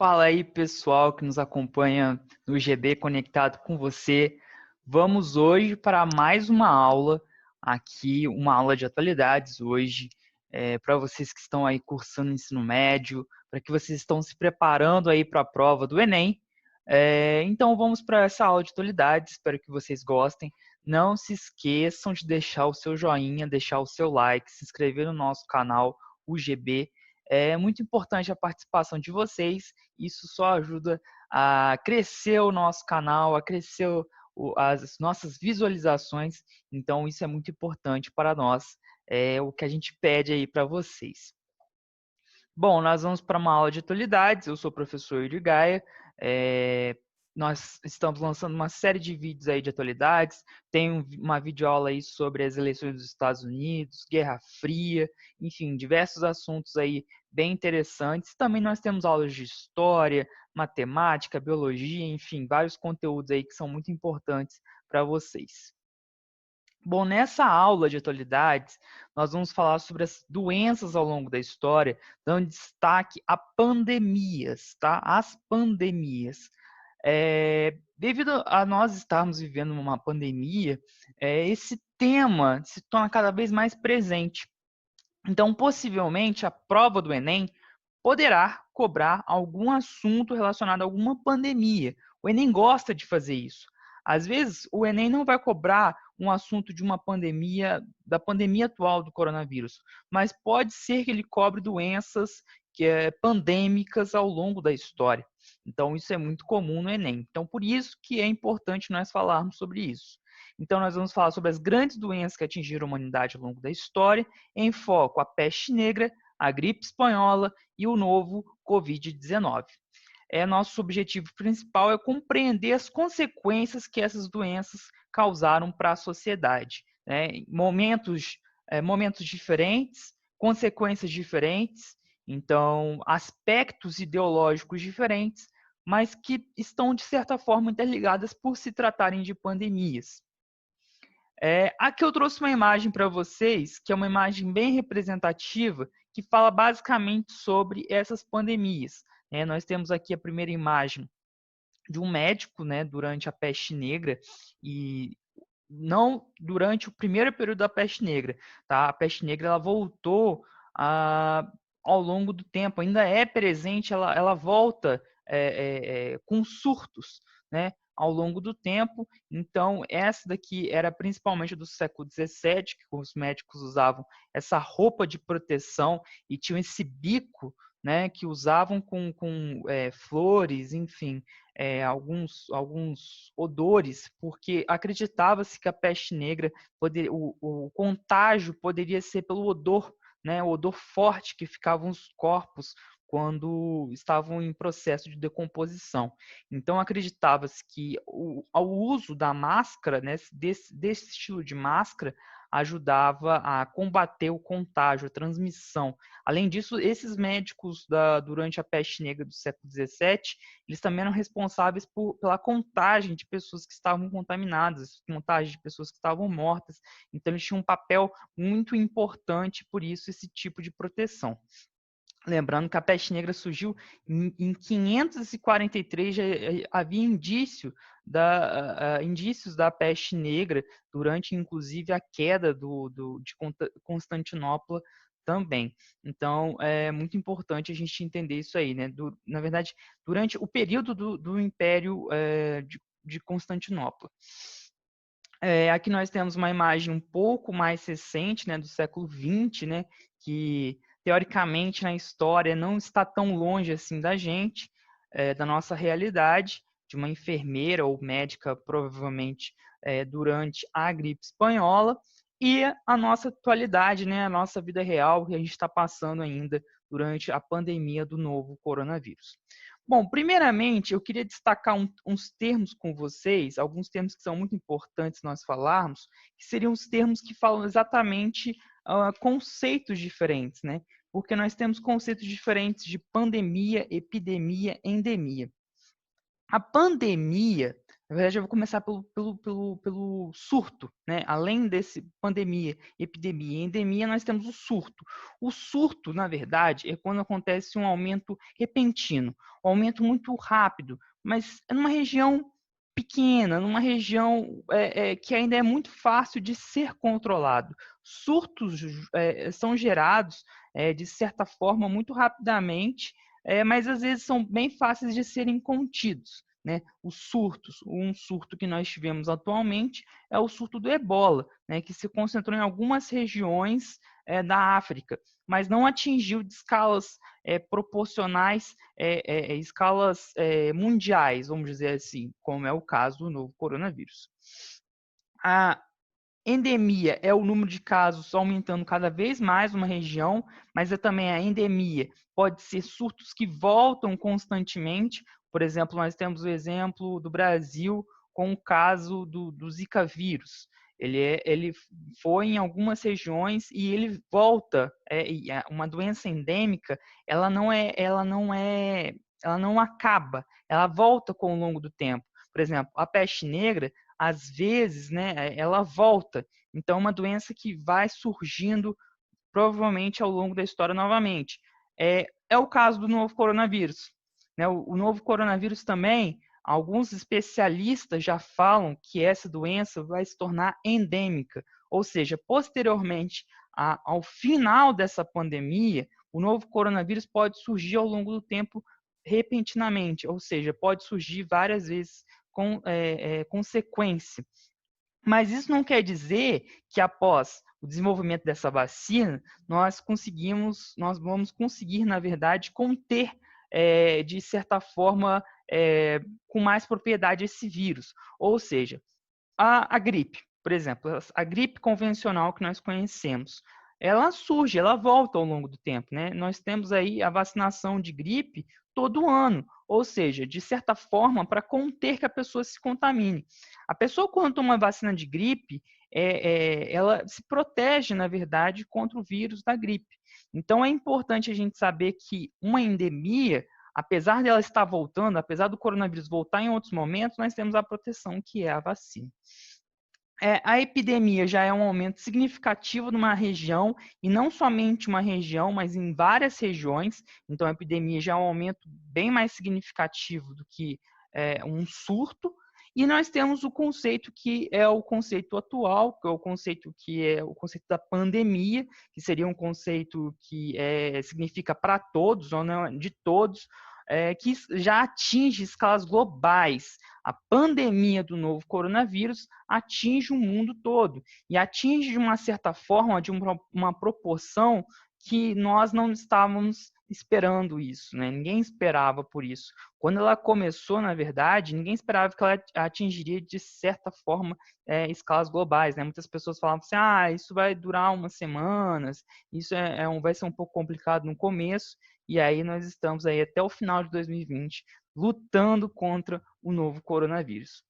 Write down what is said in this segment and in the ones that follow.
Fala aí, pessoal que nos acompanha no GB Conectado com você. Vamos hoje para mais uma aula aqui, uma aula de atualidades hoje, para vocês que estão aí cursando ensino médio, para que vocês estão se preparando aí para a prova do Enem. Então vamos para essa aula de atualidades, espero que vocês gostem. Não se esqueçam de deixar o seu joinha, deixar o seu like, se inscrever no nosso canal, o GB. É muito importante a participação de vocês, isso só ajuda a crescer o nosso canal, a crescer as nossas visualizações, então isso é muito importante para nós, é o que a gente pede aí para vocês. Bom, nós vamos para uma aula de atualidades, eu sou o professor Yuri Gaia, nós estamos lançando uma série de vídeos aí de atualidades, tem uma videoaula aí sobre as eleições dos Estados Unidos, Guerra Fria, enfim, diversos assuntos aí bem interessantes. Também nós temos aulas de história, matemática, biologia, enfim, vários conteúdos aí que são muito importantes para vocês. Bom, nessa aula de atualidades, nós vamos falar sobre as doenças ao longo da história, dando destaque a pandemias, tá? As pandemias. Devido a nós estarmos vivendo uma pandemia, esse tema se torna cada vez mais presente. Então, possivelmente, a prova do Enem poderá cobrar algum assunto relacionado a alguma pandemia. O Enem gosta de fazer isso. Às vezes, o Enem não vai cobrar um assunto de uma pandemia, da pandemia atual do coronavírus, mas pode ser que ele cobre doenças pandêmicas ao longo da história. Então, isso é muito comum no Enem. Então, por isso que é importante nós falarmos sobre isso. Então, nós vamos falar sobre as grandes doenças que atingiram a humanidade ao longo da história, em foco a peste negra, a gripe espanhola e o novo Covid-19. Nosso objetivo principal é compreender as consequências que essas doenças causaram para a sociedade. Né? Momentos diferentes, consequências diferentes, então aspectos ideológicos diferentes, mas que estão, de certa forma, interligadas por se tratarem de pandemias. Aqui eu trouxe uma imagem para vocês, que é uma imagem bem representativa, que fala basicamente sobre essas pandemias. Nós temos aqui a primeira imagem de um médico, durante a peste negra, e não durante o primeiro período da peste negra. Tá? A peste negra ela voltou ao longo do tempo, ainda é presente, ela volta com surtos, né? Ao longo do tempo. Então, essa daqui era principalmente do século XVII, que os médicos usavam essa roupa de proteção e tinham esse bico, né, que usavam com flores, enfim, alguns odores, porque acreditava-se que a peste negra, o contágio poderia ser pelo odor, né, o odor forte que ficavam os corpos quando estavam em processo de decomposição. Então, acreditava-se que o uso da máscara, né, desse estilo de máscara, ajudava a combater o contágio, a transmissão. Além disso, esses médicos durante a peste negra do século XVII, eles também eram responsáveis pela contagem de pessoas que estavam contaminadas, contagem de pessoas que estavam mortas. Então, eles tinham um papel muito importante, por isso, esse tipo de proteção. Lembrando que a peste negra surgiu em 543, já havia indícios da peste negra durante, inclusive, a queda de Constantinopla também. Então, é muito importante a gente entender isso aí, né? Na verdade, durante o período do Império de Constantinopla. Aqui nós temos uma imagem um pouco mais recente, né, do século XX, né, que teoricamente na história não está tão longe assim da gente, da nossa realidade, de uma enfermeira ou médica, provavelmente durante a gripe espanhola, e a nossa atualidade, né, a nossa vida real que a gente está passando ainda durante a pandemia do novo coronavírus. Bom, primeiramente, eu queria destacar uns termos com vocês, alguns termos que são muito importantes nós falarmos, que seriam os termos que falam exatamente conceitos diferentes, né? Porque nós temos conceitos diferentes de pandemia, epidemia, endemia. A pandemia, Na verdade, eu vou começar pelo surto, né? Além desse pandemia, epidemia e endemia, nós temos o surto. O surto, na verdade, é quando acontece um aumento repentino, um aumento muito rápido, mas é numa região pequena, numa região que ainda é muito fácil de ser controlado. Surtos são gerados, de certa forma, muito rapidamente, mas às vezes são bem fáceis de serem contidos, né? Os surtos, um surto que nós tivemos atualmente é o surto do Ebola, né? Que se concentrou em algumas regiões da África, mas não atingiu de escalas proporcionais, escalas mundiais, vamos dizer assim, como é o caso do novo coronavírus. A endemia é o número de casos aumentando cada vez mais numa região, mas é também a endemia. Pode ser surtos que voltam constantemente. Por exemplo, nós temos o exemplo do Brasil com o caso do Zika vírus. Ele foi em algumas regiões e ele volta. Uma doença endêmica, ela não acaba, ela volta com o longo do tempo. Por exemplo, a peste negra, às vezes, né, ela volta. Então, é uma doença que vai surgindo provavelmente ao longo da história novamente. É o caso do novo coronavírus. Né? O novo coronavírus também, alguns especialistas já falam que essa doença vai se tornar endêmica, ou seja, posteriormente ao final dessa pandemia, o novo coronavírus pode surgir ao longo do tempo repentinamente, ou seja, pode surgir várias vezes com sequência. Mas isso não quer dizer que após o desenvolvimento dessa vacina, nós vamos conseguir, na verdade, conter, de certa forma, com mais propriedade esse vírus. Ou seja, a gripe, por exemplo, a gripe convencional que nós conhecemos, ela surge, ela volta ao longo do tempo, né? Nós temos aí a vacinação de gripe todo ano, ou seja, de certa forma, para conter que a pessoa se contamine. A pessoa, quando toma vacina de gripe, ela se protege, na verdade, contra o vírus da gripe. Então, é importante a gente saber que uma endemia, apesar dela estar voltando, apesar do coronavírus voltar em outros momentos, nós temos a proteção que é a vacina. A epidemia já é um aumento significativo numa região, e não somente uma região, mas em várias regiões. Então, a epidemia já é um aumento bem mais significativo do que um surto. E nós temos o conceito que é o conceito atual, que é o conceito da pandemia, que seria um conceito que significa para todos, ou não de todos, que já atinge escalas globais. A pandemia do novo coronavírus atinge o mundo todo e atinge de uma certa forma, de uma proporção que nós não estávamos esperando isso, né? Ninguém esperava por isso. Quando ela começou, na verdade, ninguém esperava que ela atingiria de certa forma escalas globais, né? Muitas pessoas falavam assim, isso vai durar umas semanas, isso vai ser um pouco complicado no começo, e aí nós estamos aí até o final de 2020 lutando contra o novo coronavírus.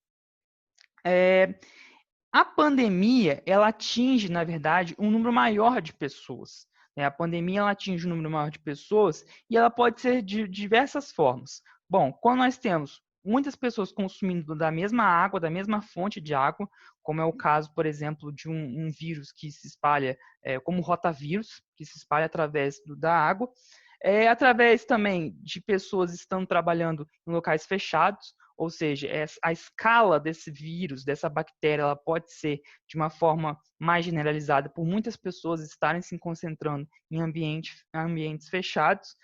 A pandemia, ela atinge, na verdade, um número maior de pessoas. A pandemia, ela atinge um número maior de pessoas e ela pode ser de diversas formas. Bom, quando nós temos muitas pessoas consumindo da mesma água, da mesma fonte de água, como é o caso, por exemplo, de um vírus que se espalha, como o rotavírus, que se espalha através da água, através também de pessoas estando trabalhando em locais fechados, ou seja, a escala desse vírus, dessa bactéria, ela pode ser de uma forma mais generalizada por muitas pessoas estarem se concentrando em ambientes fechados,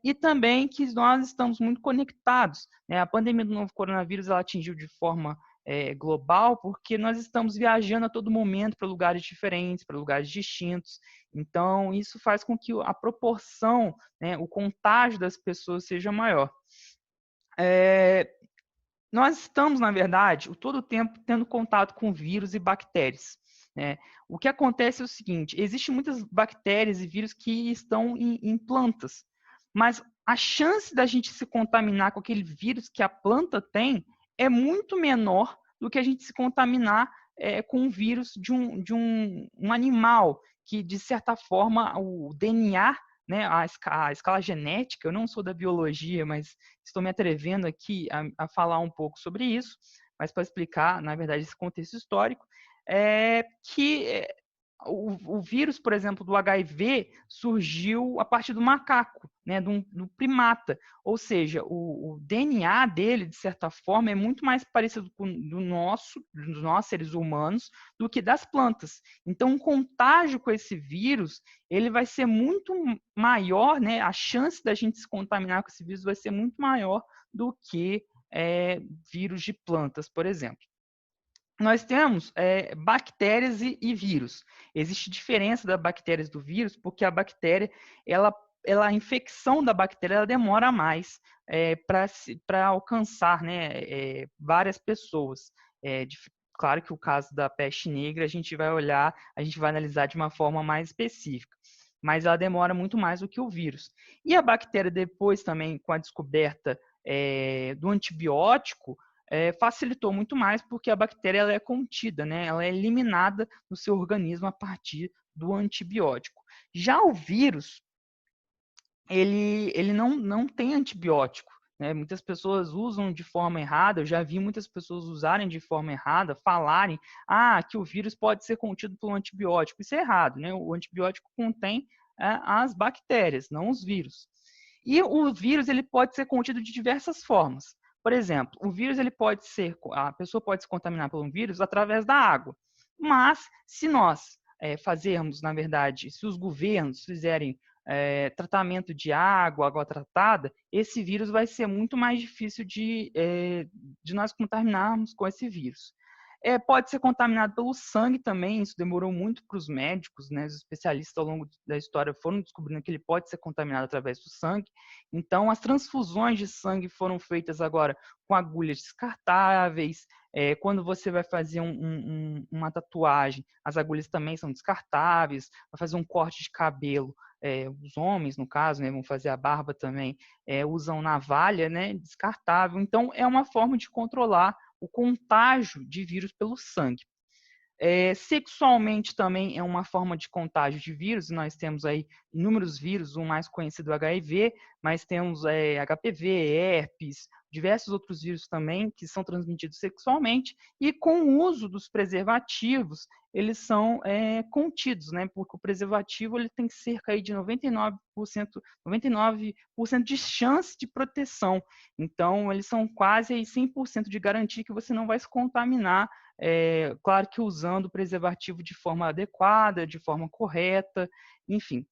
e também que nós estamos muito conectados. Né? A pandemia do novo coronavírus ela atingiu de forma global, porque nós estamos viajando a todo momento para lugares diferentes, para lugares distintos. Então, isso faz com que a proporção, né, o contágio das pessoas seja maior. Nós estamos, na verdade, todo o tempo tendo contato com vírus e bactérias. Né? O que acontece é o seguinte: existem muitas bactérias e vírus que estão em plantas, mas a chance da gente se contaminar com aquele vírus que a planta tem é muito menor do que a gente se contaminar com um vírus de um animal, que, de certa forma, o DNA né, a escala genética, eu não sou da biologia, mas estou me atrevendo aqui a falar um pouco sobre isso, mas para explicar, na verdade, esse contexto histórico, é que o vírus, por exemplo, do HIV surgiu a partir do macaco, né, do primata. Ou seja, o DNA dele, de certa forma, é muito mais parecido com dos nós seres humanos, do que das plantas. Então, o contágio com esse vírus, ele vai ser muito maior, né? A chance da gente se contaminar com esse vírus vai ser muito maior do que vírus de plantas, por exemplo. Nós temos bactérias e vírus. Existe diferença das bactérias do vírus, porque a bactéria, a infecção da bactéria ela demora mais para alcançar, né, várias pessoas. Claro que o caso da peste negra a gente vai olhar, a gente vai analisar de uma forma mais específica, mas ela demora muito mais do que o vírus. E a bactéria depois também, com a descoberta do antibiótico, facilitou muito mais porque a bactéria ela é contida, né? Ela é eliminada do seu organismo a partir do antibiótico. Já o vírus, ele não tem antibiótico. Né? Muitas pessoas usam de forma errada, eu já vi muitas pessoas usarem de forma errada, falarem que o vírus pode ser contido por um antibiótico. Isso é errado, né? O antibiótico contém as bactérias, não os vírus. E o vírus ele pode ser contido de diversas formas. Por exemplo, o vírus a pessoa pode se contaminar por um vírus através da água. Mas se nós fazermos, na verdade, se os governos fizerem tratamento de água tratada, esse vírus vai ser muito mais difícil de nós contaminarmos com esse vírus. Pode ser contaminado pelo sangue também, isso demorou muito para os médicos, né? Os especialistas ao longo da história foram descobrindo que ele pode ser contaminado através do sangue. Então, as transfusões de sangue foram feitas agora com agulhas descartáveis. Quando você vai fazer uma tatuagem, as agulhas também são descartáveis. Vai fazer um corte de cabelo, os homens, no caso, né, vão fazer a barba também, usam navalha, né, descartável. Então, é uma forma de controlar o contágio de vírus pelo sangue. Sexualmente também é uma forma de contágio de vírus. Nós temos aí inúmeros vírus, o mais conhecido é o HIV, mas temos HPV, herpes, diversos outros vírus também que são transmitidos sexualmente e com o uso dos preservativos eles são contidos, né? Porque o preservativo ele tem cerca aí de 99% de chance de proteção. Então, eles são quase aí 100% de garantia que você não vai se contaminar, claro que usando o preservativo de forma adequada, de forma correta, enfim.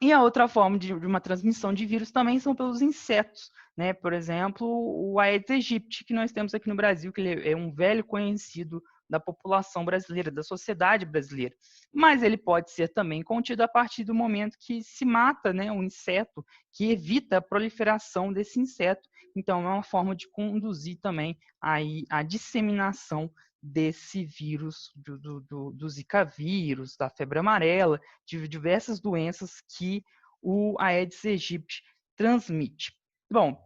E a outra forma de uma transmissão de vírus também são pelos insetos, né? Por exemplo, o Aedes aegypti, que nós temos aqui no Brasil, que ele é um velho conhecido da população brasileira, da sociedade brasileira. Mas ele pode ser também contido a partir do momento que se mata, né, um inseto, que evita a proliferação desse inseto. Então, é uma forma de conduzir também aí a disseminação desse vírus, do Zika vírus, da febre amarela, de diversas doenças que o Aedes aegypti transmite. Bom,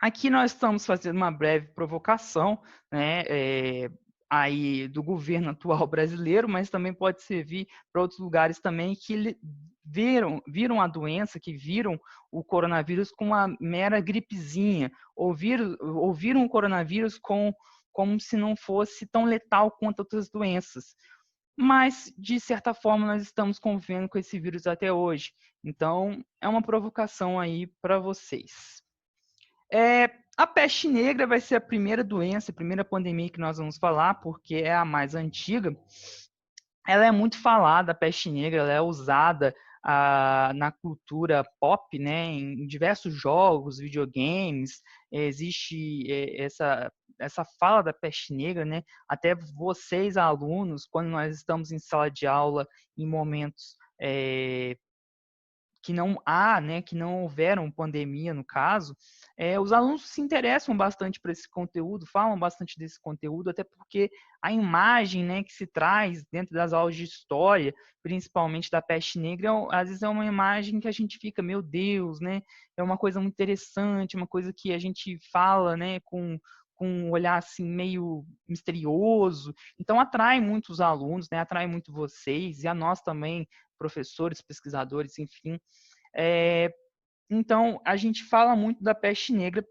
aqui nós estamos fazendo uma breve provocação, né, aí do governo atual brasileiro, mas também pode servir para outros lugares também que viram a doença, que viram o coronavírus como uma mera gripezinha, ou viram o coronavírus como se não fosse tão letal quanto outras doenças. Mas, de certa forma, nós estamos convivendo com esse vírus até hoje. Então, é uma provocação aí para vocês. A peste negra vai ser a primeira doença, a primeira pandemia que nós vamos falar, porque é a mais antiga. Ela é muito falada, a peste negra, ela é usada na cultura pop, né, em diversos jogos, videogames. Existe essa fala da peste negra, né? Até vocês, alunos, quando nós estamos em sala de aula, em momentos que não houveram pandemia no caso, os alunos se interessam bastante por esse conteúdo, falam bastante desse conteúdo, até porque a imagem, né, que se traz dentro das aulas de história, principalmente da peste negra, às vezes é uma imagem que a gente fica, meu Deus, né, é uma coisa muito interessante, uma coisa que a gente fala, né, com um olhar assim meio misterioso, então atrai muitos alunos, né, atrai muito vocês e a nós também professores, pesquisadores, enfim. Então, a gente fala muito da peste negra.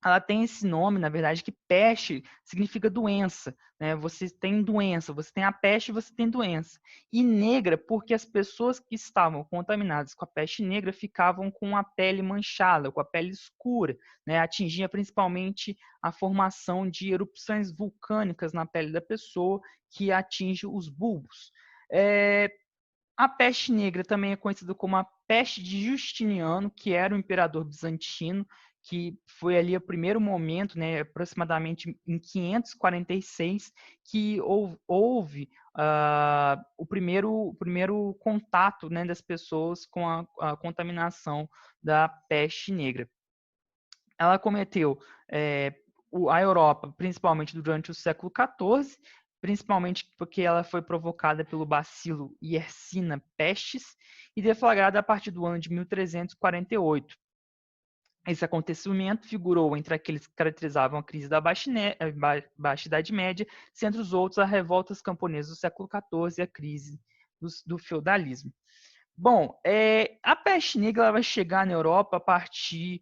Ela tem esse nome, na verdade, que peste significa doença, né? Você tem doença, você tem a peste, você tem doença. E negra, porque as pessoas que estavam contaminadas com a peste negra ficavam com a pele manchada, com a pele escura, né? Atingia principalmente a formação de erupções vulcânicas na pele da pessoa, que atinge os bulbos. A peste negra também é conhecida como a peste de Justiniano, que era o imperador bizantino, que foi ali o primeiro momento, né, aproximadamente em 546, que houve o primeiro contato, né, das pessoas com a contaminação da peste negra. Ela cometeu a Europa, principalmente durante o século XIV, principalmente porque ela foi provocada pelo bacilo Yersinia pestis e deflagrada a partir do ano de 1348. Esse acontecimento figurou entre aqueles que caracterizavam a crise da Baixa Idade Média, se entre os outros a revoltas camponesas do século XIV e a crise do feudalismo. Bom, a peste negra vai chegar na Europa a partir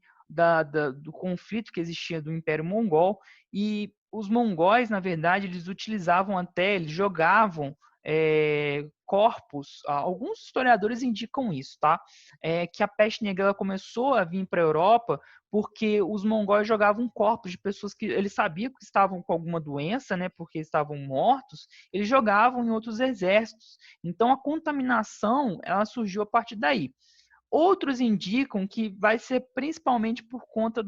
do conflito que existia do Império Mongol, e os mongóis, na verdade, eles jogavam corpos, alguns historiadores indicam isso, tá? Que a peste negra começou a vir para a Europa porque os mongóis jogavam corpos de pessoas que eles sabiam que estavam com alguma doença, né, porque estavam mortos, eles jogavam em outros exércitos. Então a contaminação ela surgiu a partir daí. Outros indicam que vai ser principalmente por conta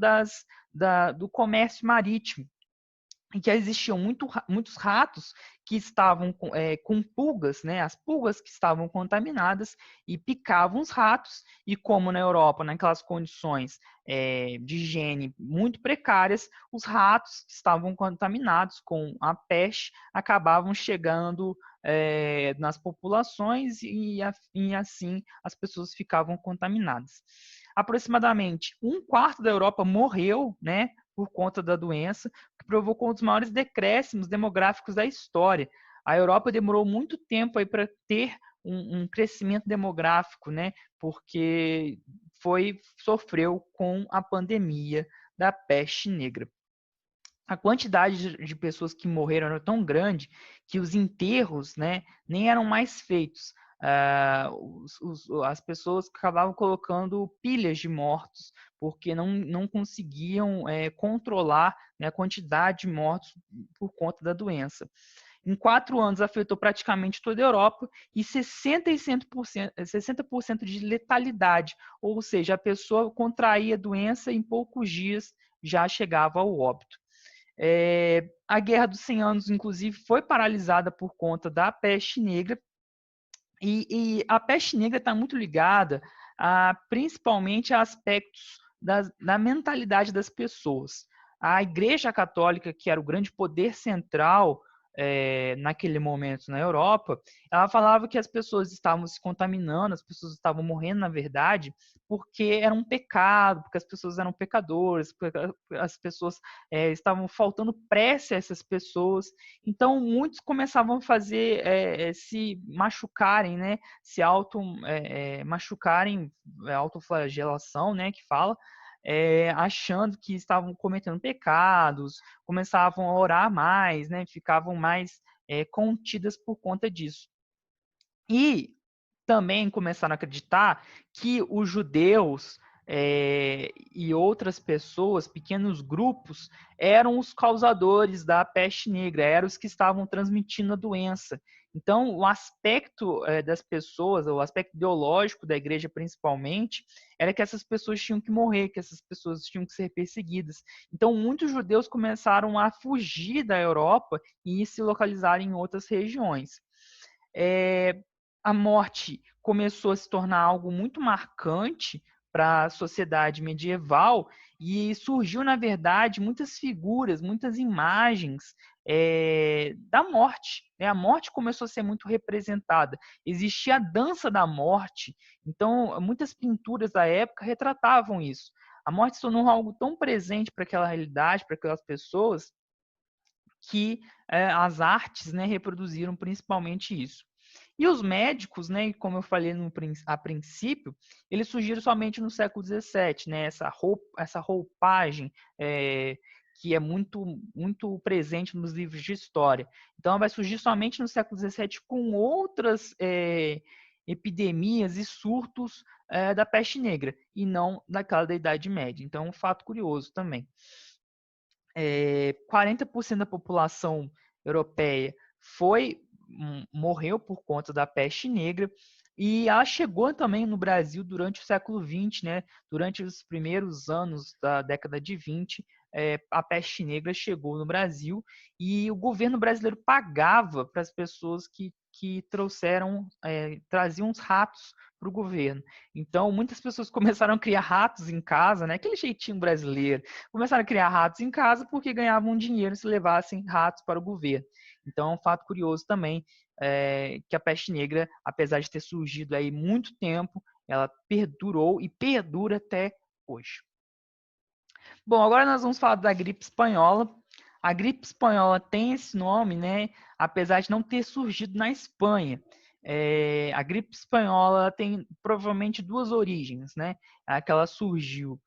do comércio marítimo, em que existiam muitos ratos que estavam com pulgas, né? As pulgas que estavam contaminadas e picavam os ratos, e como na Europa, naquelas condições de higiene muito precárias, os ratos que estavam contaminados com a peste acabavam chegando nas populações e assim as pessoas ficavam contaminadas. Aproximadamente um quarto da Europa morreu, né, por conta da doença, que provocou um dos maiores decréscimos demográficos da história. A Europa demorou muito tempo aí para ter um crescimento demográfico, né, porque sofreu com a pandemia da peste negra. A quantidade de pessoas que morreram era tão grande que os enterros, né, nem eram mais feitos. As pessoas acabavam colocando pilhas de mortos, porque não conseguiam controlar, né, a quantidade de mortos por conta da doença. Em 4 anos, afetou praticamente toda a Europa e 60% de letalidade, ou seja, a pessoa contraía a doença e em poucos dias já chegava ao óbito. A Guerra dos 100 Anos, inclusive, foi paralisada por conta da peste negra, e a peste negra está muito ligada principalmente a aspectos da mentalidade das pessoas. A Igreja Católica, que era o grande poder central naquele momento na Europa, ela falava que as pessoas estavam se contaminando, as pessoas estavam morrendo, na verdade, porque era um pecado, porque as pessoas eram pecadores, porque as pessoas estavam faltando prece a essas pessoas. Então, muitos começavam a fazer, se machucarem, né? Se machucarem, autoflagelação, né? Que fala, achando que estavam cometendo pecados, começavam a orar mais, né? Ficavam mais contidas por conta disso. E também começaram a acreditar que os judeus e outras pessoas, pequenos grupos, eram os causadores da peste negra, eram os que estavam transmitindo a doença. Então, o aspecto das pessoas, o aspecto ideológico da igreja principalmente, era que essas pessoas tinham que morrer, que essas pessoas tinham que ser perseguidas. Então, muitos judeus começaram a fugir da Europa e se localizar em outras regiões. A morte começou a se tornar algo muito marcante para a sociedade medieval e surgiu, na verdade, muitas figuras, muitas imagens da morte. Né? A morte começou a ser muito representada. Existia a dança da morte, então muitas pinturas da época retratavam isso. A morte se tornou algo tão presente para aquela realidade, para aquelas pessoas, que as artes, né, reproduziram principalmente isso. E os médicos, né, como eu falei a princípio, eles surgiram somente no século XVII, né, essa roupagem que é muito presente nos livros de história. Então, ela vai surgir somente no século XVII com outras epidemias e surtos da peste negra, e não daquela da Idade Média. Então, um fato curioso também. 40% da população europeia morreu por conta da peste negra, e ela chegou também no Brasil durante o século XX, né? Durante os primeiros anos da década de 20, a peste negra chegou no Brasil e o governo brasileiro pagava para as pessoas que traziam os ratos para o governo. Então, muitas pessoas começaram a criar ratos em casa, né? Aquele jeitinho brasileiro. Começaram a criar ratos em casa porque ganhavam dinheiro se levassem ratos para o governo. Então, é um fato curioso também que a peste negra, apesar de ter surgido aí muito tempo, ela perdurou e perdura até hoje. Bom, agora nós vamos falar da gripe espanhola. A gripe espanhola tem esse nome, né? Apesar de não ter surgido na Espanha. A gripe espanhola tem provavelmente duas origens, né? Que ela surgiu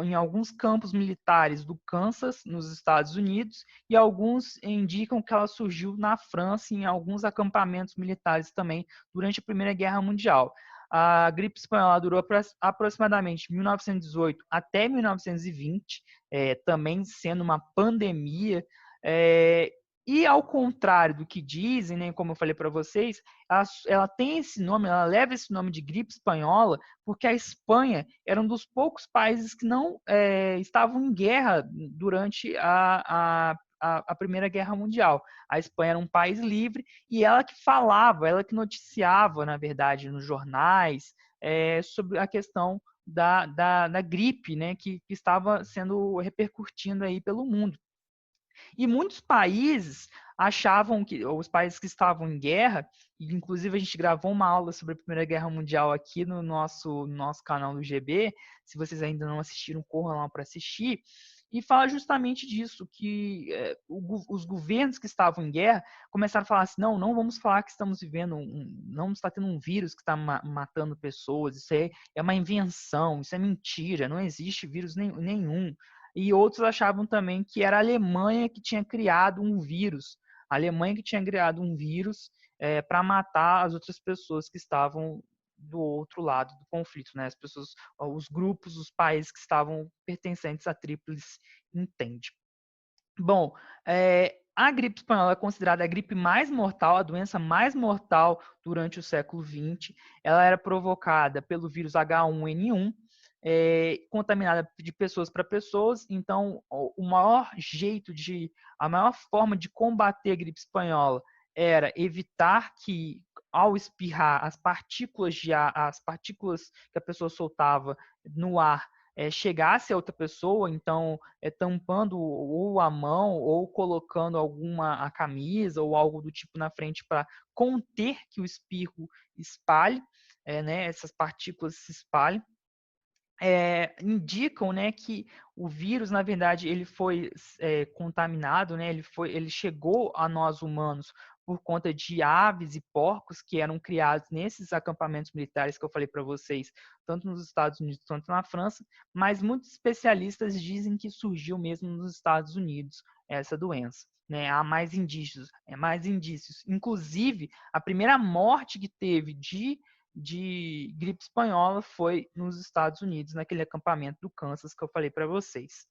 em alguns campos militares do Kansas, nos Estados Unidos, e alguns indicam que ela surgiu na França, em alguns acampamentos militares também, durante a Primeira Guerra Mundial. A gripe espanhola durou aproximadamente 1918 até 1920, também sendo uma pandemia. E ao contrário do que dizem, né, como eu falei para vocês, ela tem esse nome, ela leva esse nome de gripe espanhola, porque a Espanha era um dos poucos países que não estavam em guerra durante a Primeira Guerra Mundial. A Espanha era um país livre e ela que falava, ela que noticiava, na verdade, nos jornais, sobre a questão da gripe, né, que estava sendo repercutindo aí pelo mundo. E muitos países achavam que, os países que estavam em guerra, e inclusive a gente gravou uma aula sobre a Primeira Guerra Mundial aqui no nosso canal do GB, se vocês ainda não assistiram, corram lá para assistir, e fala justamente disso, que os governos que estavam em guerra começaram a falar assim, não vamos falar que estamos vivendo, não está tendo um vírus que está matando pessoas, isso é uma invenção, isso é mentira, não existe vírus nenhum. E outros achavam também que era a Alemanha que tinha criado um vírus. A Alemanha que tinha criado um vírus para matar as outras pessoas que estavam do outro lado do conflito, né? As pessoas, os grupos, os países que estavam pertencentes à Tríplice Entente. Bom, a gripe espanhola é considerada a gripe mais mortal, a doença mais mortal durante o século XX. Ela era provocada pelo vírus H1N1, contaminada de pessoas para pessoas. Então, a maior forma de combater a gripe espanhola era evitar que, ao espirrar, as partículas que a pessoa soltava no ar chegasse a outra pessoa, então tampando ou a mão ou colocando a camisa ou algo do tipo na frente para conter que o espirro espalhe, né, essas partículas se espalhem. Indicam, né, que o vírus, na verdade, ele foi contaminado, né, ele chegou a nós humanos por conta de aves e porcos que eram criados nesses acampamentos militares que eu falei para vocês, tanto nos Estados Unidos quanto na França, mas muitos especialistas dizem que surgiu mesmo nos Estados Unidos essa doença. Né? Há mais indícios, Inclusive, a primeira morte que teve de gripe espanhola foi nos Estados Unidos, naquele acampamento do Kansas que eu falei para vocês.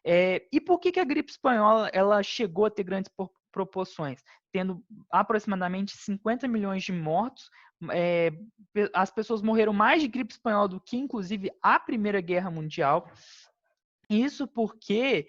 E por que a gripe espanhola ela chegou a ter grandes proporções? Tendo aproximadamente 50 milhões de mortos, as pessoas morreram mais de gripe espanhola do que, inclusive, a Primeira Guerra Mundial. Isso porque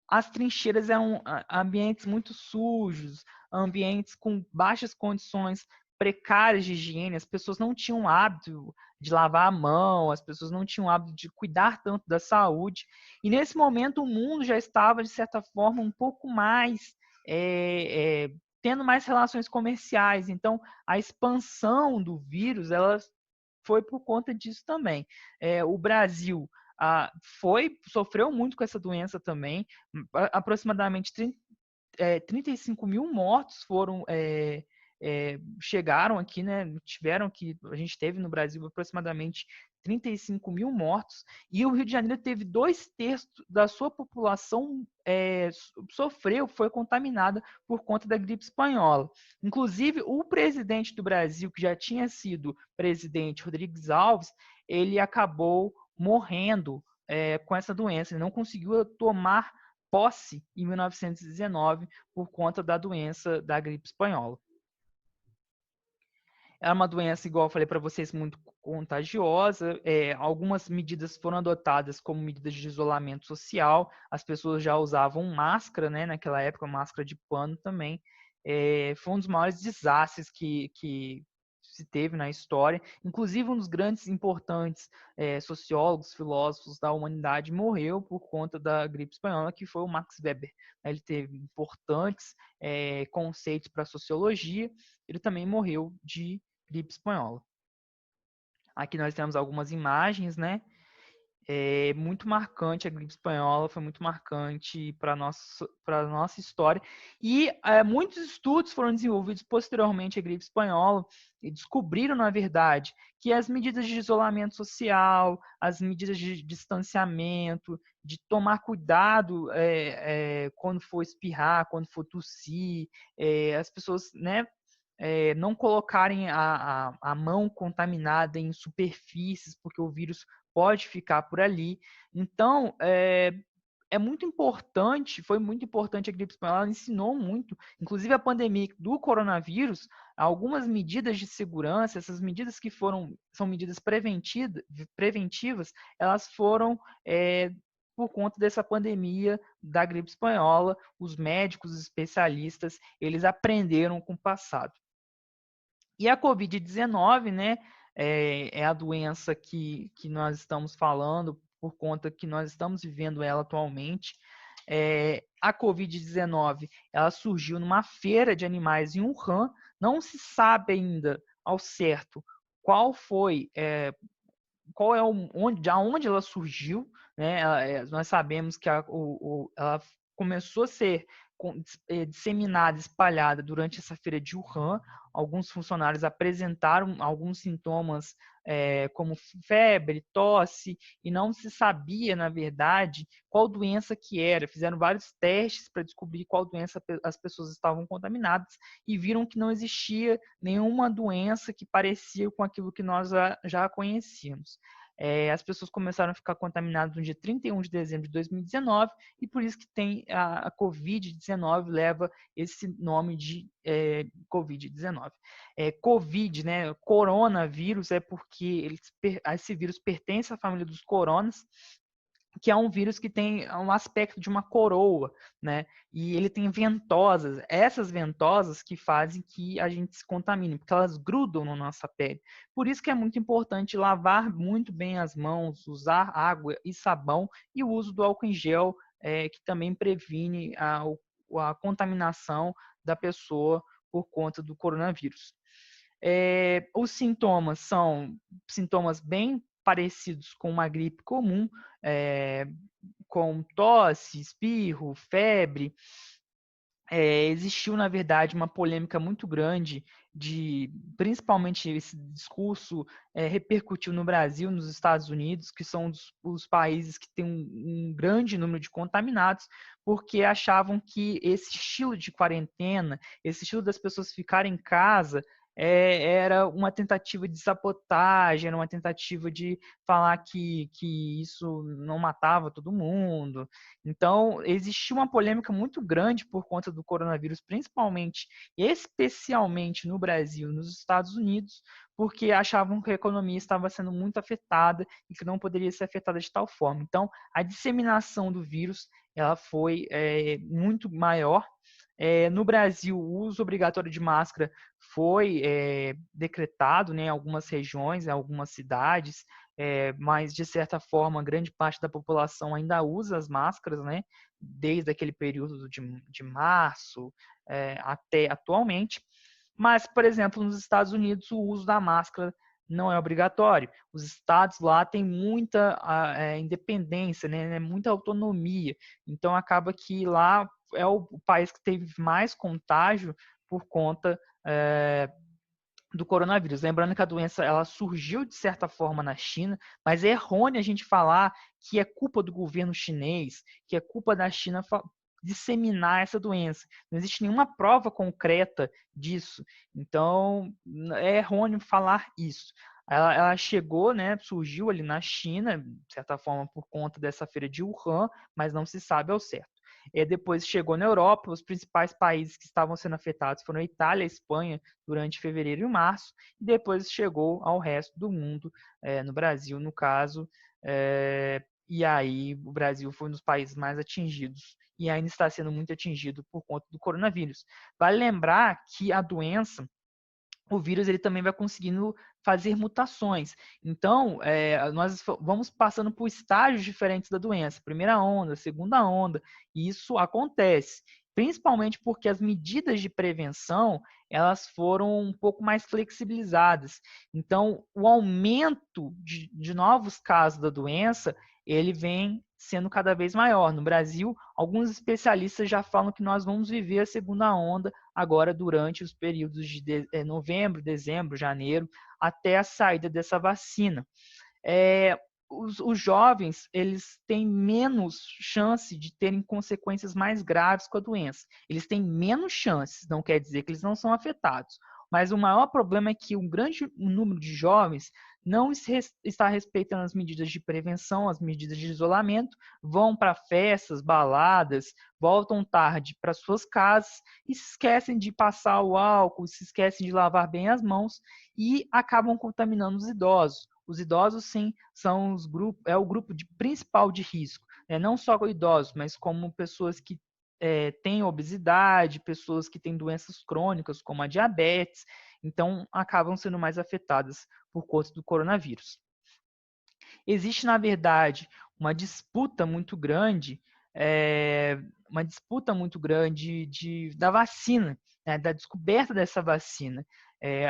as trincheiras eram ambientes muito sujos, ambientes com baixas condições precárias de higiene, as pessoas não tinham hábito de lavar a mão, as pessoas não tinham hábito de cuidar tanto da saúde. E nesse momento o mundo já estava, de certa forma, um pouco mais tendo mais relações comerciais. Então, a expansão do vírus, ela foi por conta disso também. O Brasil sofreu muito com essa doença também. Aproximadamente 35 mil mortos foram chegaram aqui, né, a gente teve no Brasil aproximadamente 35 mil mortos, e o Rio de Janeiro teve 2/3 da sua população foi contaminada por conta da gripe espanhola. Inclusive, o presidente do Brasil, que já tinha sido presidente, Rodrigues Alves, ele acabou morrendo com essa doença. Ele não conseguiu tomar posse em 1919 por conta da doença da gripe espanhola. É uma doença, igual eu falei para vocês, muito contagiosa. Algumas medidas foram adotadas como medidas de isolamento social. As pessoas já usavam máscara, né? Naquela época, máscara de pano também. Foi um dos maiores desastres que se teve na história. Inclusive, um dos grandes importantes sociólogos, filósofos da humanidade morreu por conta da gripe espanhola, que foi o Max Weber. Ele teve importantes conceitos para a sociologia. Ele também morreu de gripe espanhola. Aqui nós temos algumas imagens, né? Muito marcante a gripe espanhola, foi muito marcante para a nossa história. E muitos estudos foram desenvolvidos posteriormente à gripe espanhola e descobriram, na verdade, que as medidas de isolamento social, as medidas de distanciamento, de tomar cuidado quando for espirrar, quando for tossir, as pessoas, né, não colocarem a mão contaminada em superfícies, porque o vírus pode ficar por ali. Então, muito importante, foi muito importante a gripe espanhola, ela ensinou muito, inclusive a pandemia do coronavírus, algumas medidas de segurança, essas medidas que são medidas preventivas, elas foram por conta dessa pandemia da gripe espanhola. Os médicos, os especialistas, eles aprenderam com o passado. E a Covid-19, né, é a doença que nós estamos falando, por conta que nós estamos vivendo ela atualmente. A Covid-19, ela surgiu numa feira de animais em Wuhan. Não se sabe ainda ao certo qual foi, de onde ela surgiu, né? Nós sabemos que ela começou a ser disseminada, espalhada durante essa feira de Wuhan. Alguns funcionários apresentaram alguns sintomas como febre, tosse, e não se sabia, na verdade, qual doença que era. Fizeram vários testes para descobrir qual doença as pessoas estavam contaminadas e viram que não existia nenhuma doença que parecia com aquilo que nós já conhecíamos. As pessoas começaram a ficar contaminadas no dia 31 de dezembro de 2019 e por isso que tem a Covid-19, leva esse nome de Covid-19. Covid, né, coronavírus, é porque esse vírus pertence à família dos coronas, que é um vírus que tem um aspecto de uma coroa, né? E ele tem ventosas, essas ventosas que fazem que a gente se contamine, porque elas grudam na nossa pele. Por isso que é muito importante lavar muito bem as mãos, usar água e sabão, e o uso do álcool em gel, que também previne a contaminação da pessoa por conta do coronavírus. Os sintomas são sintomas bem parecidos com uma gripe comum, com tosse, espirro, febre. Existiu, na verdade, uma polêmica muito grande principalmente esse discurso repercutiu no Brasil, nos Estados Unidos, que são os países que têm um grande número de contaminados, porque achavam que esse estilo de quarentena, esse estilo das pessoas ficarem em casa, era uma tentativa de sabotagem, era uma tentativa de falar que isso não matava todo mundo. Então, existiu uma polêmica muito grande por conta do coronavírus, principalmente, especialmente no Brasil, nos Estados Unidos, porque achavam que a economia estava sendo muito afetada e que não poderia ser afetada de tal forma. Então, a disseminação do vírus ela foi muito maior. No Brasil, o uso obrigatório de máscara foi decretado, né, em algumas regiões, em algumas cidades, mas de certa forma, grande parte da população ainda usa as máscaras, né, desde aquele período de março até atualmente. Mas, por exemplo, nos Estados Unidos, o uso da máscara não é obrigatório. Os estados lá têm muita independência, né, muita autonomia. Então, acaba que lá é o país que teve mais contágio por conta do coronavírus. Lembrando que a doença ela surgiu de certa forma na China, mas é errôneo a gente falar que é culpa do governo chinês, que é culpa da China disseminar essa doença. Não existe nenhuma prova concreta disso. Então, é errôneo falar isso. Ela chegou, né, surgiu ali na China, de certa forma por conta dessa feira de Wuhan, mas não se sabe ao certo. Depois chegou na Europa, os principais países que estavam sendo afetados foram a Itália, a Espanha, durante fevereiro e março, e depois chegou ao resto do mundo, no Brasil, no caso, e aí o Brasil foi um dos países mais atingidos e ainda está sendo muito atingido por conta do coronavírus. Vale lembrar que a doença, o vírus ele também vai conseguindo fazer mutações. Então, nós vamos passando por estágios diferentes da doença, primeira onda, segunda onda, e isso acontece, principalmente porque as medidas de prevenção elas foram um pouco mais flexibilizadas. Então, o aumento de novos casos da doença, ele vem sendo cada vez maior. No Brasil, alguns especialistas já falam que nós vamos viver a segunda onda agora durante os períodos de novembro, dezembro, janeiro, até a saída dessa vacina. Os jovens eles têm menos chance de terem consequências mais graves com a doença. Eles têm menos chances, não quer dizer que eles não são afetados. Mas o maior problema é que um grande número de jovens não está respeitando as medidas de prevenção, as medidas de isolamento, vão para festas, baladas, voltam tarde para suas casas e se esquecem de passar o álcool, se esquecem de lavar bem as mãos e acabam contaminando os idosos. Os idosos, sim, são o grupo principal de risco. Não só idosos, mas como pessoas que têm obesidade, pessoas que têm doenças crônicas, como a diabetes, então acabam sendo mais afetadas por conta do coronavírus. Existe, na verdade, uma disputa muito grande, da vacina, né, da descoberta dessa vacina.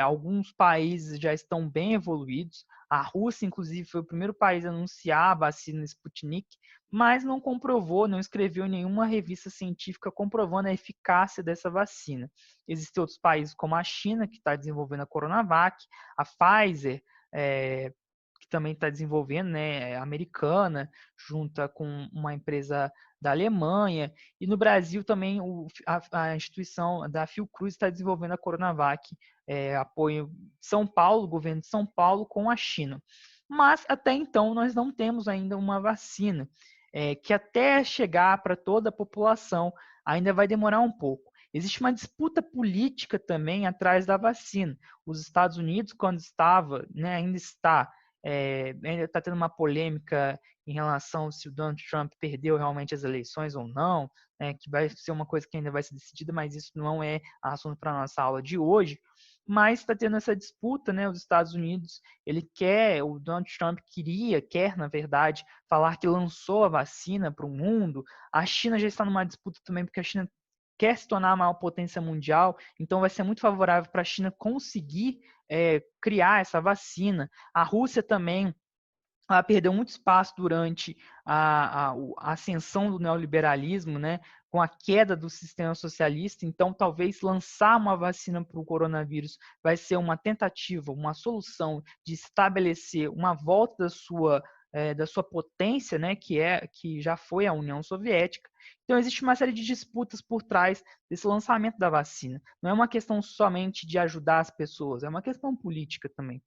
Alguns países já estão bem evoluídos. A Rússia, inclusive, foi o primeiro país a anunciar a vacina Sputnik, mas não comprovou, não escreveu em nenhuma revista científica comprovando a eficácia dessa vacina. Existem outros países, como a China, que está desenvolvendo a Coronavac, a Pfizer, que também está desenvolvendo, né, americana, junto com uma empresa da Alemanha, e no Brasil também a instituição da Fiocruz está desenvolvendo a Coronavac, apoio São Paulo, governo de São Paulo com a China. Mas até então nós não temos ainda uma vacina, que até chegar para toda a população ainda vai demorar um pouco. Existe uma disputa política também atrás da vacina. Os Estados Unidos, quando estava, né, ainda está ainda está tendo uma polêmica em relação se o Donald Trump perdeu realmente as eleições ou não, né, que vai ser uma coisa que ainda vai ser decidida, mas isso não é assunto para a nossa aula de hoje. Mas está tendo essa disputa, né? Os Estados Unidos, o Donald Trump quer, na verdade, falar que lançou a vacina para o mundo. A China já está numa disputa também, porque a China quer se tornar a maior potência mundial, então vai ser muito favorável para a China conseguir criar essa vacina. A Rússia também ela perdeu muito espaço durante a ascensão do neoliberalismo, né, com a queda do sistema socialista. Então, talvez lançar uma vacina para o coronavírus vai ser uma tentativa, uma solução de estabelecer uma volta da sua potência, né, que já foi a União Soviética. Então, existe uma série de disputas por trás desse lançamento da vacina. Não é uma questão somente de ajudar as pessoas, é uma questão política também.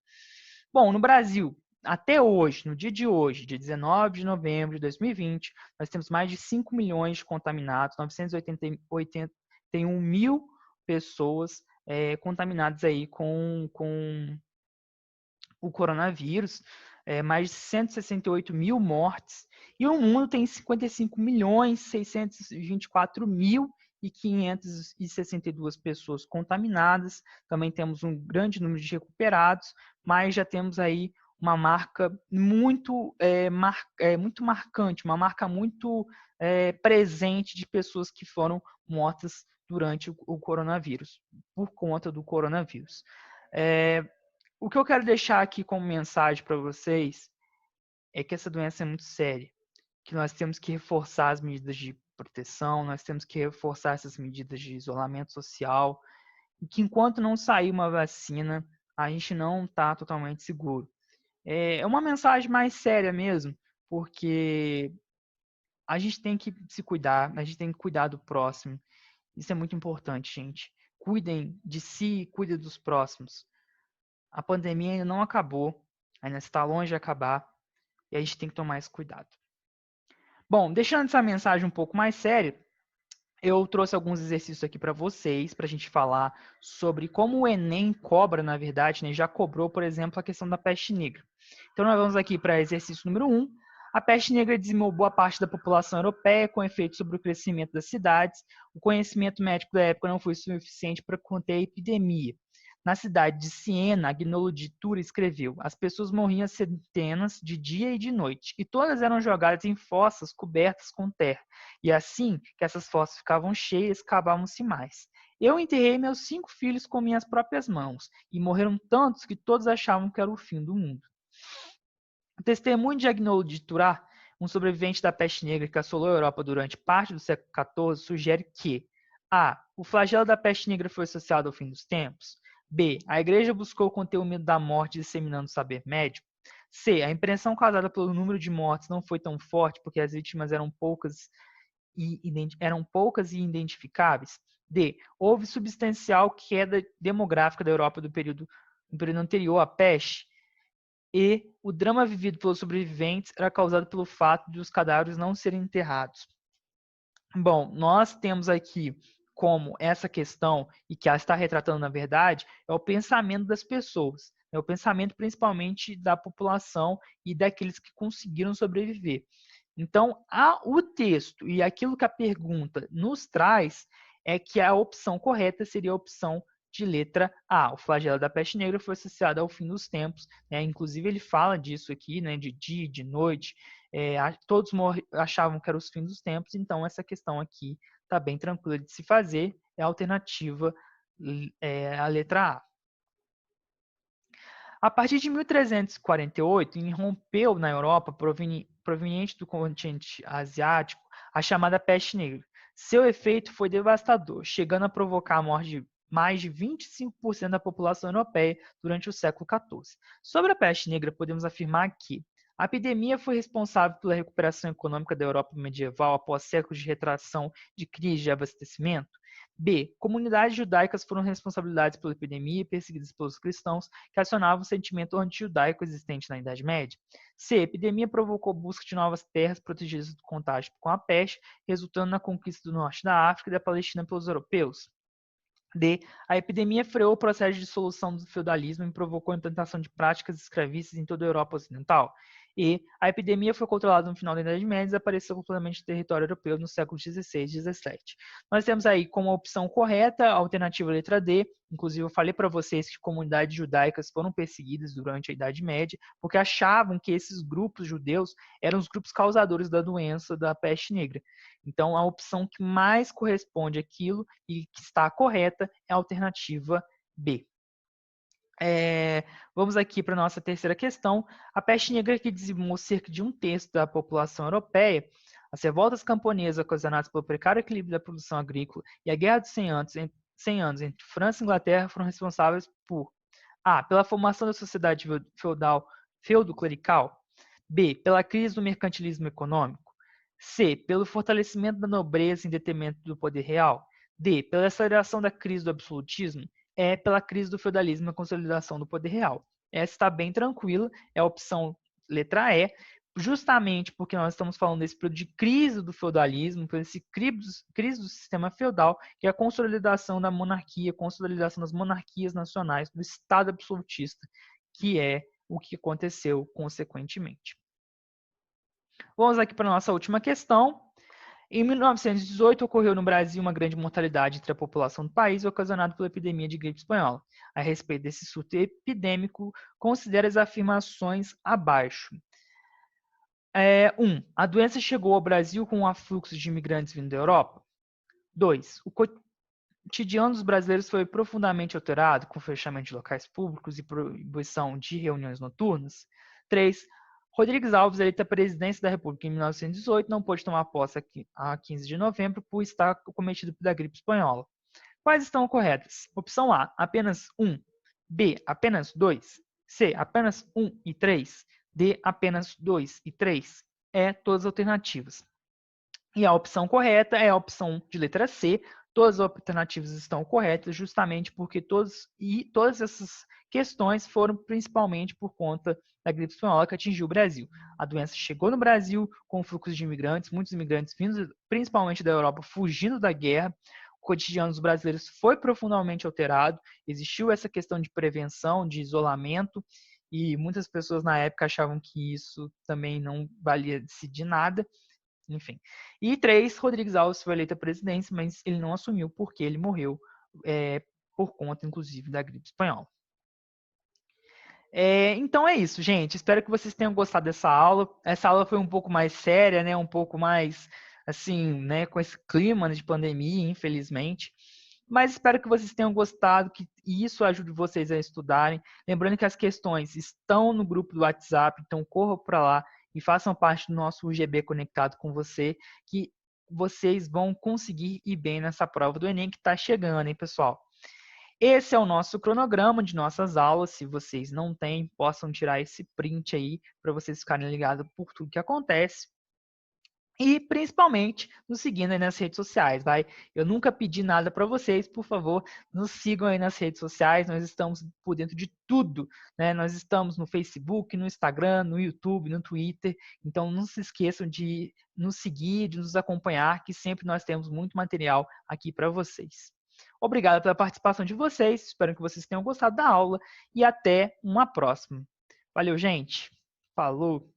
Bom, no Brasil, até hoje, no dia de hoje, dia 19 de novembro de 2020, nós temos mais de 5 milhões de contaminados, 981 mil pessoas contaminadas aí com o coronavírus, mais de 168 mil mortes, e o mundo tem 55 milhões 624 mil e 562 pessoas contaminadas. Também temos um grande número de recuperados, mas já temos aí uma marca muito marcante, uma marca muito presente de pessoas que foram mortas durante o coronavírus, por conta do coronavírus. O que eu quero deixar aqui como mensagem para vocês é que essa doença é muito séria, que nós temos que reforçar as medidas de proteção, nós temos que reforçar essas medidas de isolamento social e que enquanto não sair uma vacina, a gente não está totalmente seguro. É uma mensagem mais séria mesmo, porque a gente tem que se cuidar, a gente tem que cuidar do próximo. Isso é muito importante, gente. Cuidem de si, cuidem dos próximos. A pandemia ainda não acabou, ainda está longe de acabar, e a gente tem que tomar esse cuidado. Bom, deixando essa mensagem um pouco mais séria, eu trouxe alguns exercícios aqui para vocês, para a gente falar sobre como o Enem cobra, na verdade, né, já cobrou, por exemplo, a questão da peste negra. Então, nós vamos aqui para exercício número 1. A peste negra dizimou boa parte da população europeia, com efeito sobre o crescimento das cidades. O conhecimento médico da época não foi suficiente para conter a epidemia. Na cidade de Siena, Agnolo de Tura escreveu: as pessoas morriam centenas de dia e de noite, e todas eram jogadas em fossas cobertas com terra. E assim que essas fossas ficavam cheias, cavavam-se mais. Eu enterrei meus 5 filhos com minhas próprias mãos, e morreram tantos que todos achavam que era o fim do mundo. O testemunho de Agnolo de Turá, um sobrevivente da peste negra que assolou a Europa durante parte do século XIV, sugere que a. O flagelo da peste negra foi associado ao fim dos tempos. B. A igreja buscou conter o medo da morte disseminando o saber médico. C. A impressão causada pelo número de mortes não foi tão forte porque as vítimas eram poucas e identificáveis. D. Houve substancial queda demográfica da Europa no período anterior à peste. E o drama vivido pelos sobreviventes era causado pelo fato de os cadáveres não serem enterrados. Bom, nós temos aqui como essa questão, e que ela está retratando na verdade, é o pensamento das pessoas. É o pensamento principalmente da população e daqueles que conseguiram sobreviver. Então, o texto e aquilo que a pergunta nos traz é que a opção correta seria a opção de letra A. O flagelo da peste negra foi associado ao fim dos tempos. Né? Inclusive, ele fala disso aqui, né? De dia, de noite. Todos achavam que era os fins dos tempos, então essa questão aqui está bem tranquila de se fazer. É a alternativa, a letra A. A partir de 1348, irrompeu na Europa, proveniente do continente asiático, a chamada peste negra. Seu efeito foi devastador, chegando a provocar a morte de mais de 25% da população europeia durante o século XIV. Sobre a peste negra, podemos afirmar que a epidemia foi responsável pela recuperação econômica da Europa medieval após séculos de retração de crise de abastecimento. B. Comunidades judaicas foram responsabilizadas pela epidemia e perseguidas pelos cristãos, que acionavam o sentimento anti-judaico existente na Idade Média. C. A epidemia provocou busca de novas terras protegidas do contágio com a peste, resultando na conquista do norte da África e da Palestina pelos europeus. D. A epidemia freou o processo de dissolução do feudalismo e provocou a implantação de práticas escravistas em toda a Europa Ocidental. E a epidemia foi controlada no final da Idade Média e desapareceu completamente do território europeu no século XVI e XVII. Nós temos aí como opção correta a alternativa letra D. Inclusive, eu falei para vocês que comunidades judaicas foram perseguidas durante a Idade Média porque achavam que esses grupos judeus eram os grupos causadores da doença da peste negra. Então, a opção que mais corresponde àquilo e que está correta é a alternativa B. Vamos aqui para a nossa terceira questão. A peste negra que dizimou cerca de 1/3 da população europeia, as revoltas camponesas ocasionadas pelo precário equilíbrio da produção agrícola e a Guerra dos 100 anos entre França e Inglaterra foram responsáveis por A. Pela formação da sociedade feudo-clerical. B. Pela crise do mercantilismo econômico. C. Pelo fortalecimento da nobreza em detrimento do poder real. D. Pela aceleração da crise do absolutismo. E. Pela crise do feudalismo e a consolidação do poder real. Essa está bem tranquila, é a opção letra E, justamente porque nós estamos falando desse período de crise do feudalismo, por esse crise do sistema feudal, que é a consolidação da monarquia, a consolidação das monarquias nacionais, do Estado absolutista, que é o que aconteceu consequentemente. Vamos aqui para a nossa última questão. Em 1918, ocorreu no Brasil uma grande mortalidade entre a população do país, ocasionada pela epidemia de gripe espanhola. A respeito desse surto epidêmico, considere as afirmações abaixo. 1. A doença chegou ao Brasil com um afluxo de imigrantes vindo da Europa. 2. O cotidiano dos brasileiros foi profundamente alterado, com fechamento de locais públicos e proibição de reuniões noturnas. 3. Rodrigues Alves, eleito à presidência da República em 1918, não pôde tomar posse a 15 de novembro por estar cometido pela gripe espanhola. Quais estão corretas? Opção A, apenas 1. B, apenas 2. C, apenas 1 e 3. D, apenas 2 e 3. É todas as alternativas. E a opção correta é a opção de letra C. Todas as alternativas estão corretas, justamente porque todas essas questões foram principalmente por conta da gripe espanhola que atingiu o Brasil. A doença chegou no Brasil com fluxos de imigrantes, muitos imigrantes vindos principalmente da Europa, fugindo da guerra. O cotidiano dos brasileiros foi profundamente alterado, existiu essa questão de prevenção, de isolamento, e muitas pessoas na época achavam que isso também não valia-se de nada. Enfim. E 3, Rodrigues Alves foi eleito à presidência, mas ele não assumiu porque ele morreu por conta, inclusive, da gripe espanhola. Então é isso, gente. Espero que vocês tenham gostado dessa aula. Essa aula foi um pouco mais séria, né? Um pouco mais, assim, né? Com esse clima de pandemia, infelizmente. Mas espero que vocês tenham gostado, que isso ajude vocês a estudarem. Lembrando que as questões estão no grupo do WhatsApp, então corram para lá e façam parte do nosso UGB conectado com você, que vocês vão conseguir ir bem nessa prova do Enem que está chegando, hein, pessoal? Esse é o nosso cronograma de nossas aulas. Se vocês não têm, possam tirar esse print aí para vocês ficarem ligados por tudo que acontece. E principalmente nos seguindo aí nas redes sociais, vai? Eu nunca pedi nada para vocês, por favor, nos sigam aí nas redes sociais. Nós estamos por dentro de tudo, né? Nós estamos no Facebook, no Instagram, no YouTube, no Twitter. Então não se esqueçam de nos seguir, de nos acompanhar, que sempre nós temos muito material aqui para vocês. Obrigado pela participação de vocês. Espero que vocês tenham gostado da aula e até uma próxima. Valeu, gente. Falou.